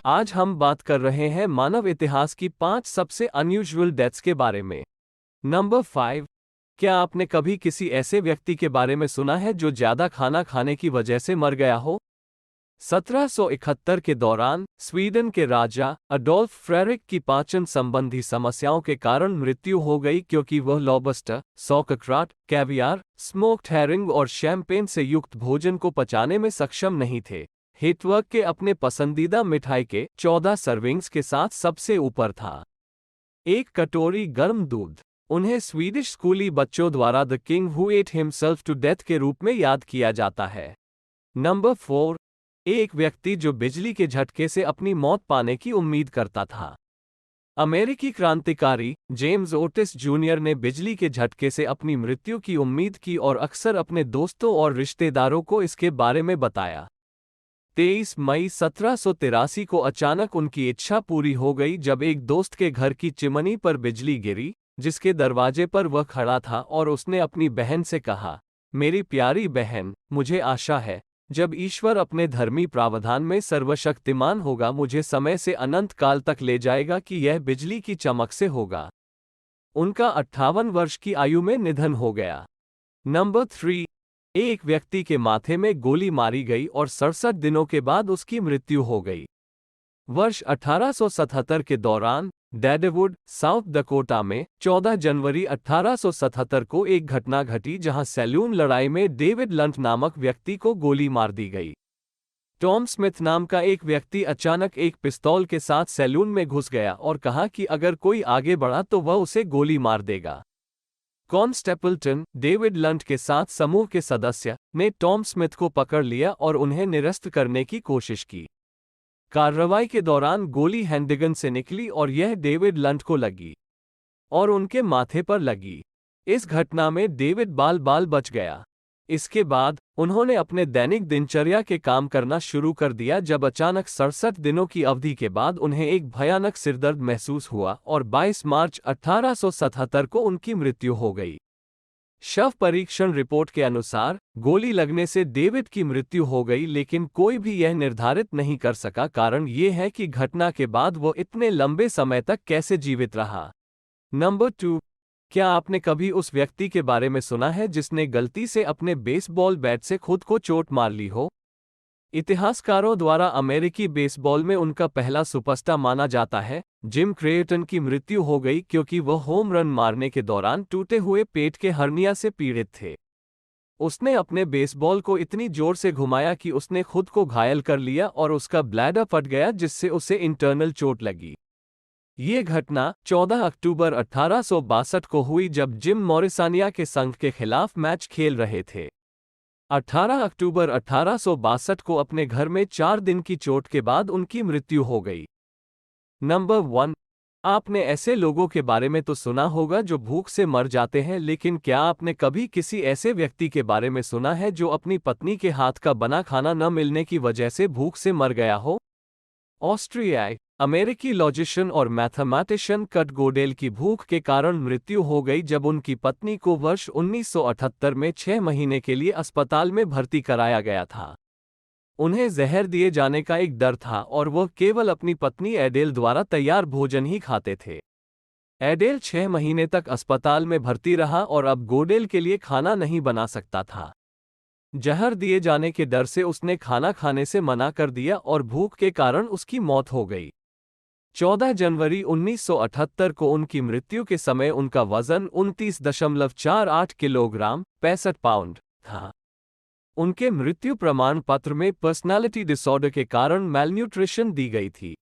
आज हम बात कर रहे हैं मानव इतिहास की 5 सबसे अनयूजुअल डेथ्स के बारे में। नंबर 5। क्या आपने कभी किसी ऐसे व्यक्ति के बारे में सुना है जो ज्यादा खाना खाने की वजह से मर गया हो? 1771 के दौरान स्वीडन के राजा अडोल्फ फ्रेडरिक की पाचन संबंधी समस्याओं के कारण मृत्यु हो गई क्योंकि वह लॉबस्टर, सॉकरक्रॉट, कैवियार, स्मोक्ड हेरिंग और शैंपेन से युक्त भोजन को पचाने में सक्षम नहीं थे। हिटवर्क के अपने पसंदीदा मिठाई के 14 सर्विंग्स के साथ सबसे ऊपर था। एक कटोरी गर्म दूध। उन्हें स्वीडिश स्कूली बच्चों द्वारा the king who ate himself to death के रूप में याद किया जाता है। नंबर 4। एक व्यक्ति जो बिजली के झटके से अपनी मौत पाने की उम्मीद करता था। अमेरिकी क्रांतिकारी जेम्स ओटिस जूनियर ने बिजली के झटके से अपनी मृत्यु की उम्मीद की और अक्सर अपने दोस्तों और रिश्तेदारों को इसके बारे में बताया। 23 मई 1783 को अचानक उनकी इच्छा पूरी हो गई जब एक दोस्त के घर की चिमनी पर बिजली गिरी, जिसके दरवाजे पर वह खड़ा था, और उसने अपनी बहन से कहा, मेरी प्यारी बहन, मुझे आशा है, जब ईश्वर अपने धर्मी प्रावधान में सर्वशक्तिमान होगा, मुझे समय से अनंत काल तक ले जाएगा कि यह बिजली की चमक से होगा। उनका 58 वर्ष की आयु में निधन हो गया। नंबर 3। एक व्यक्ति के माथे में गोली मारी गई और 67 दिनों के बाद उसकी मृत्यु हो गई। वर्ष 1877 के दौरान डेडवुड, साउथ डकोटा में 14 जनवरी 1877 को एक घटना घटी जहां सैलून लड़ाई में डेविड लंट नामक व्यक्ति को गोली मार दी गई। टॉम स्मिथ नाम का एक व्यक्ति अचानक एक पिस्तौल के साथ सैलून में घुस गया और कहा कि अगर कोई आगे बढ़ा तो वह उसे गोली मार देगा। कॉन्स्टेपल्टन डेविड लंट के साथ समूह के सदस्य ने टॉम स्मिथ को पकड़ लिया और उन्हें निरस्त करने की कोशिश की। कार्रवाई के दौरान गोली हैंडगन से निकली और यह डेविड लंट को लगी और उनके माथे पर लगी। इस घटना में डेविड बाल बाल बच गया। इसके बाद उन्होंने अपने दैनिक दिनचर्या के काम करना शुरू कर दिया जब अचानक 67 दिनों की अवधि के बाद उन्हें एक भयानक सिरदर्द महसूस हुआ और 22 मार्च 1877 को उनकी मृत्यु हो गई। शव परीक्षण रिपोर्ट के अनुसार गोली लगने से डेविड की मृत्यु हो गई, लेकिन कोई भी यह निर्धारित नहीं कर सका। कारण ये है कि घटना के बाद वो इतने लंबे समय तक कैसे जीवित रहा। नंबर 2। क्या आपने कभी उस व्यक्ति के बारे में सुना है जिसने गलती से अपने बेसबॉल बैट से खुद को चोट मार ली हो? इतिहासकारों द्वारा अमेरिकी बेसबॉल में उनका पहला सुपरस्टार माना जाता है जिम क्रेटन की मृत्यु हो गई क्योंकि वह होम रन मारने के दौरान टूटे हुए पेट के हर्निया से पीड़ित थे। उसने अपने बेसबॉल को इतनी जोर से घुमाया कि उसने खुद को घायल कर लिया और उसका ब्लैडर फट गया, जिससे उसे इंटरनल चोट लगी। ये घटना 14 अक्टूबर 1862 को हुई जब जिम मॉरिसानिया के संघ के खिलाफ मैच खेल रहे थे। 18 अक्टूबर 1862 को अपने घर में 4 दिन की चोट के बाद उनकी मृत्यु हो गई। नंबर 1। आपने ऐसे लोगों के बारे में तो सुना होगा जो भूख से मर जाते हैं, लेकिन क्या आपने कभी किसी ऐसे व्यक्ति के बारे में सुना है जो अपनी पत्नी के हाथ का बना खाना न मिलने की वजह से भूख से मर गया हो? ऑस्ट्रियाई अमेरिकी लॉजिशियन और मैथमेटिशियन कट गोडेल की भूख के कारण मृत्यु हो गई जब उनकी पत्नी को वर्ष 1978 में 6 महीने के लिए अस्पताल में भर्ती कराया गया था। उन्हें जहर दिए जाने का एक डर था और वह केवल अपनी पत्नी एडेल द्वारा तैयार भोजन ही खाते थे। एडेल 6 महीने तक अस्पताल में भर्ती रहा और अब गोडेल के लिए खाना नहीं बना सकता था। जहर दिए जाने के डर से उसने खाना खाने से मना कर दिया और भूख के कारण उसकी मौत हो गई। 14 जनवरी 1978 को उनकी मृत्यु के समय उनका वजन 29.48 किलोग्राम 65 पाउंड था। उनके मृत्यु प्रमाण पत्र में पर्सनालिटी डिसऑर्डर के कारण मैलन्यूट्रिशन दी गई थी।